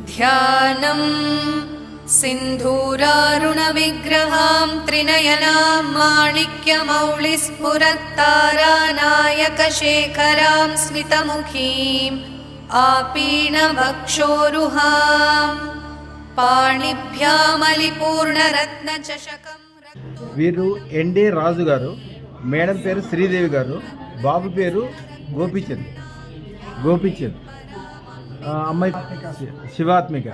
ध्यानं सिन्धूरारुणविग्रहां त्रिनयनां माणिक्यमौलिस्फुरत्तारानायकशेखरां स्मितमुखीम् आपीनवक्षोरुहां पाणिभ्यामलिपूर्णरत्नचषकं। వీరు ఎన్డి రాజు గారు, మేడం పేరు శ్రీదేవి గారు, బాబు పేరు గోపీచంద్, అమ్మాయి శివాత్మిక.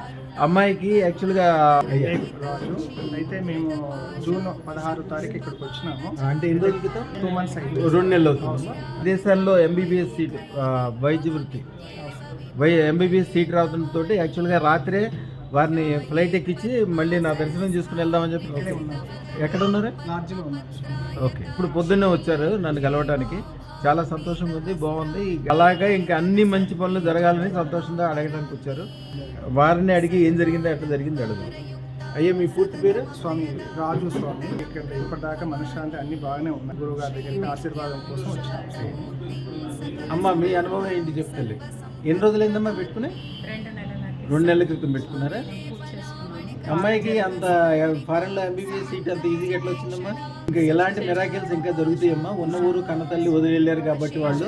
అమ్మాయికి యాక్చువల్గా రాజు అయితే మేము జూన్ 16 తారీఖు ఇక్కడికి వచ్చినాము. అంటే ఎన్ని రోజుల క్రితం 2 months అయింది. 2 నెలలు అవుతుంది. విదేశాల్లో ఎంబీబీఎస్ సీట్ వైద్య వృత్తి ఎంబీబీఎస్ సీట్ రావడంతో యాక్చువల్గా రాత్రే వారిని ఫ్లైట్ ఎక్కించి మళ్ళీ నా దర్శనం చేసుకుని వెళ్దామని చెప్పి. ఎక్కడ ఉన్నారు? లాడ్జ్లో ఉన్నారు. ఓకే, ఇప్పుడు పొద్దున్నే వచ్చారు నన్ను కలవటానికి. చాలా సంతోషంగా ఉంది, బాగుంది. అలాగే ఇంకా అన్ని మంచి పనులు జరగాలని సంతోషంగా అడగడానికి వచ్చారు. వారిని అడిగి ఏం జరిగిందో ఎట్లా జరిగింది అడుగు. అయ్యే, మీ పూర్తి పేరు? స్వామి రాజు స్వామి. ఇక్కడ ఇప్పటిదాకా మనశ్శాంతి అన్ని బాగానే ఉన్నాయి. గురువు గారి దగ్గరికి ఆశీర్వాదం కోసం వచ్చాము. అమ్మ, మీ అనుభవం ఏంటి చెప్తలే? ఎన్ని రోజులైందమ్మా పెట్టుకుని? 2 నెలల క్రితం పెట్టుకున్నారా? అమ్మాయికి అంత ఫారెన్లో ఎంబీబీఎస్ సీట్ అంత ఈజీగా ఎట్లా వచ్చిందమ్మా? ఇంకా ఎలాంటి మిరాకిల్స్ ఇంకా దొరుకుతాయమ్మా? ఉన్న ఊరు కన్నతల్లి వదిలి వెళ్ళారు కాబట్టి వాళ్ళు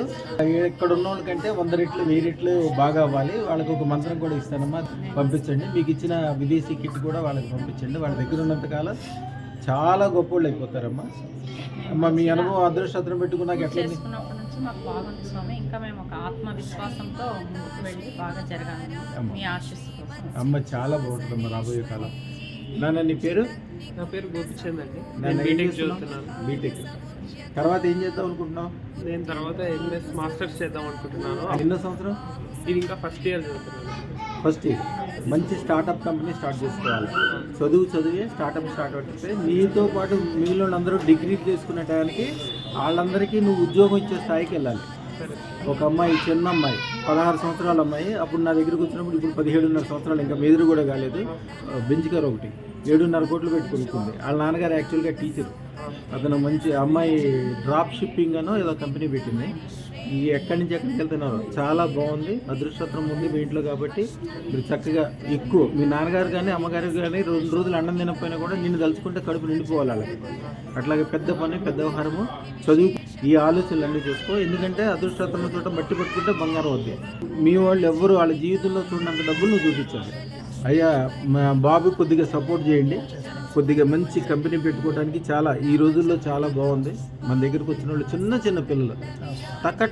ఇక్కడ ఉన్న వాళ్ళకంటే 100 రెట్లు 1000 రెట్లు బాగా అవ్వాలి. వాళ్ళకి ఒక మంత్రం కూడా ఇస్తానమ్మా, పంపించండి. మీకు ఇచ్చిన విదేశీ కిట్ కూడా వాళ్ళకి పంపించండి. వాళ్ళ దగ్గర ఉన్నంతకాలం చాలా గొప్పోళ్ళు అయిపోతారమ్మా. అమ్మ, మీ అనుభవం అదృష్టం పెట్టుకున్నాక ఎట్లా? మాకు బాగుంది స్వామి. ఇంకా మేము ఒక ఆత్మవిశ్వాసంతో ముందుకు వెళ్ళి బాగా జరగాలని మీ ఆశీస్సు కోసం. అమ్మ, చాలా బాగుంటుందమ్మా రాబోయే కాలం. నాన్న, నీ పేరు? నా పేరు గోపిచంద్ అండి. నేను బీటెక్ చదువుతున్నాను. బీటెక్ తర్వాత ఏం చేద్దాం అనుకుంటున్నావు? నేను తర్వాత ఎంఎస్ మాస్టర్స్ చేద్దాం అనుకుంటున్నాను. ఎన్నో సంవత్సరం ఇది? ఇంకా ఫస్ట్ ఇయర్ చదువుతున్నాను. First year. మంచి స్టార్టప్ కంపెనీ స్టార్ట్ చేసుకోవాలి. చదివే స్టార్టప్ స్టార్ట్ అవుతుంది. నీతో పాటు మిగిలిన అందరూ డిగ్రీ చేసుకునే టైంకి వాళ్ళందరికీ నువ్వు ఉద్యోగం ఇచ్చే స్థాయికి వెళ్ళాలి. ఒక అమ్మాయి, చిన్న అమ్మాయి, 16 సంవత్సరాల అమ్మాయి అప్పుడు నా దగ్గరికి వచ్చినప్పుడు, ఇప్పుడు 17.5 సంవత్సరాలు, ఇంకా మెదురు కూడా కాలేదు. బెంచ్ కార్ ఒకటి 7.5 కోట్లు పెట్టి కొనుక్కుంది. వాళ్ళ నాన్నగారు యాక్చువల్గా టీచర్. అతను మంచి అమ్మాయి డ్రాప్ షిప్పింగ్ అనో ఏదో కంపెనీ పెట్టింది. ఈ ఎక్కడి నుంచి ఎక్కడికి వెళ్తున్నారు, చాలా బాగుంది. అదృష్టం ఉంది మీ ఇంట్లో కాబట్టి మీరు చక్కగా ఎక్కువ మీ నాన్నగారు కానీ అమ్మగారు కానీ 2 రోజులు అన్నం తినకపోయినా కూడా నిన్ను తలుచుకుంటే కడుపు నిండిపోవాలి వాళ్ళకి. అట్లాగే పెద్ద పని, పెద్ద వ్యవహారము, చదువు, ఈ ఆలోచనలు అన్నీ చేసుకో. ఎందుకంటే అదృష్టం చోట మట్టి పట్టుకుంటే బంగారం అవుద్ది. మీ వాళ్ళు ఎవ్వరు వాళ్ళ జీవితంలో చూడనంత డబ్బులు నువ్వు చూపించాలి. అయ్యా, మా బాబు కొద్దిగా సపోర్ట్ చేయండి. కొద్దిగా మంచి కంపెనీ పెట్టుకోవడానికి చాలా ఈ రోజుల్లో చాలా బాగుంది. మన దగ్గరకు వచ్చిన వాళ్ళు చిన్న పిల్లలు టక్క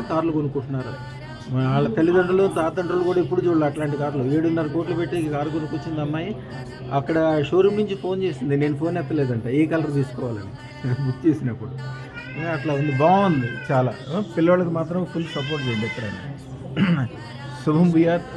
కార్లు కొనుక్కుంటున్నారు. వాళ్ళ తల్లిదండ్రులు తాతండ్రులు కూడా ఎప్పుడు చూడాలి అట్లాంటి కార్లు. 7.5 కోట్లు పెట్టి కారు కొనుక్కొచ్చింది అమ్మాయి. అక్కడ షోరూమ్ నుంచి ఫోన్ చేసింది, నేను ఫోన్ ఎత్తలేదంట, ఏ కలర్ తీసుకోవాలని బుక్ చేసినప్పుడు. అట్లా ఉంది, బాగుంది చాలా. పిల్లవాళ్ళకి మాత్రం ఫుల్ సపోర్ట్ చేయండి ఎక్కడైనా. శుభం బియాత్.